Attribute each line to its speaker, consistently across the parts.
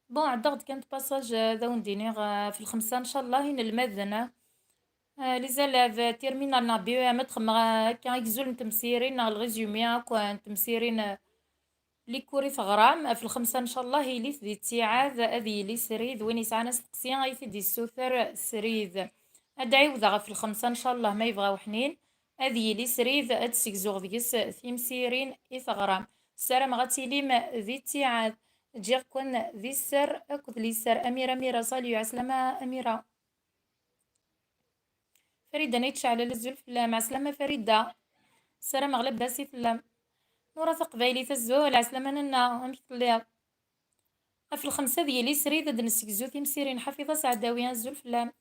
Speaker 1: بون عدا غد كانت باساج ذا وندينيغ في الخمسة إن شاء الله هين المذنة لي زالاف تيرمينالنا بي ام تخمغ هكا يكزول نتمسيرين الغيزيومي هاكا نتمسيرين لي كوري ثغرام في الخمسة إن شاء الله هيلي ذي تيعاذ أذي لي سريد وين يسعى سقسيان غيث دي السوثر سريد أدعي وذا في الخمسة إن شاء الله ما يبغى وحنين أذي لي سريد أتسيكزوغ ذيس ثيمسيرين إثغرام السلام غاتيليم ذي تيعاذ جيغ كون ذي السر أكد لي سر أميرة ميرا صاليو عسلامة أميرة فريدة نيتش على الزلف مع سلامة فريدة السلام أغلب باسي فلام نورا تقبايلي تزول عسلامة ننا أمي في الخمسة ديالي سريدة نسكزو تيمسيرين حفيظة سعداوية زول فلام.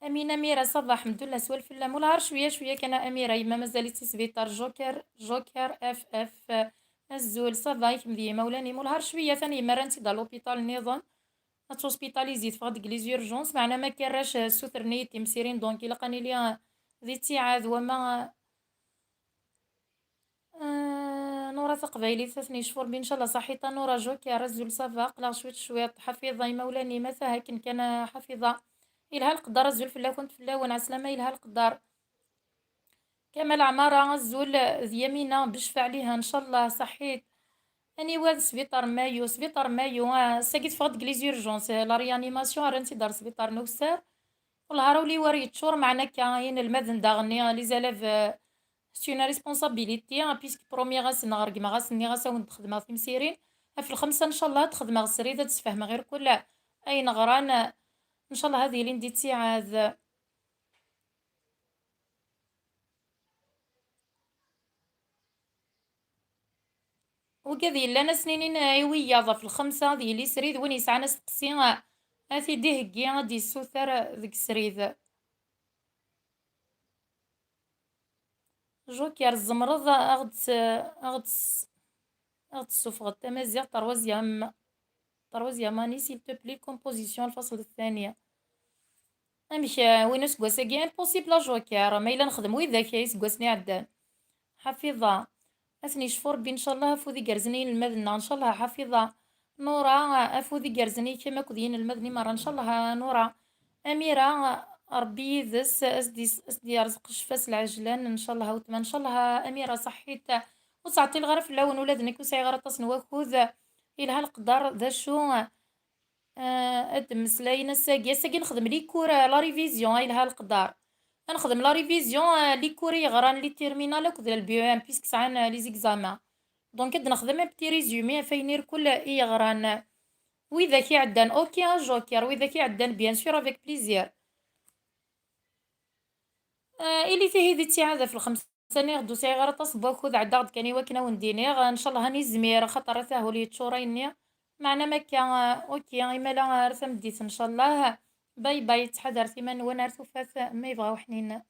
Speaker 1: أمينة ميرا صباح الحمد لله سوال فلام ولا شوية شوية كان أميرة يما مازالت سبيطار جوكر اف الزول صباح مذي مولاني مولهار شوية ثاني مرة نتي دا لوبيتال النظام هتوسبيتاليزيت فغاد لي زيرجونس معنا ما كراش سوثرني تيمسيرين دونك إلا قاني ليا ذي تيعاذ وما نورا تقبايلي ثلاثني شهور بإن شاء الله صحيطة نورا جوكي رزول صافا قلا شوية شوية حفيظة مولاني مثا هكن كان حفيظة إلها القدر الزول فلا كنت فلا ونعسلامة إلها القدر كمال عمارة الزول ذي يمينة بشفع عليها إن شاء الله صحيت أني واد سبيطار مايو ساقيت فقد كليز يورجونس لا ريانيماسيون رانتي دار سبيطار نوسار والله راولي وريت شور معنا كاين المذن داغني لي زالاف سي اون ريسبونسابيلتي بيسك بروميير غاس نغرق ما غاس ني غاس ود خدمة في مسيرين في الخمسة ان شاء الله تخدم غسريدة تسفهم غير كل اي نغران ان شاء الله هذه اللي نديتي عاد وكذي لنا سنين ايويا في الخمسة ذي اللي سريد وين يسعى ناس تقسي هاتي ديه كي غادي السوثر ذيك سريد جوكير الزمرض اغد اغد السفغ التمازيغ طروزيام ماني سيل تو بلي كومبوزيسيون الفصل الثانية امشي وين سكواساكي امبوسيبل جوكر ما الا نخدم ويدا كايس كواسني عدان حفيظة اثني شفور بي ان شاء الله افوذي كرزني المذنة ان شاء الله حفيظة نورا افوذي كرزني كما كذين المذني مرة ان شاء الله نورا اميرة ربي يذس اسدي رزق شفاس العجلان ان شاء الله وتما ان شاء الله اميرة صحيت وصعتي الغرف الاول ولادنك وسعي غير تصن وكوذ إلها القدر ذا شو مسلاينا ساقي نخدم لي كورة لا ريفيزيون إلها القدر نخدم لا ريفيزيون لي كوري غران لي تيرمينال كذا البي ام بيسك ساعان لي زيكزامان دونك كد نخدم بتي ريزومي فاينير كل اي غران وإذا كي عدان اوكي جوكر وإذا كي عدان بيان سور افيك بليزير إلي فيه هذي تيعاد في الخمسة سنة غدو ساعي غير تصبا كود عدا غد كاني وكنا ونديني ان شاء الله هاني زمير خاطر تاهو لي تشوريني معنا مكا اوكي اما لا رسم ديت ان شاء الله باي باي تحضر ثمن ونرثو فات ما يبغاو حنين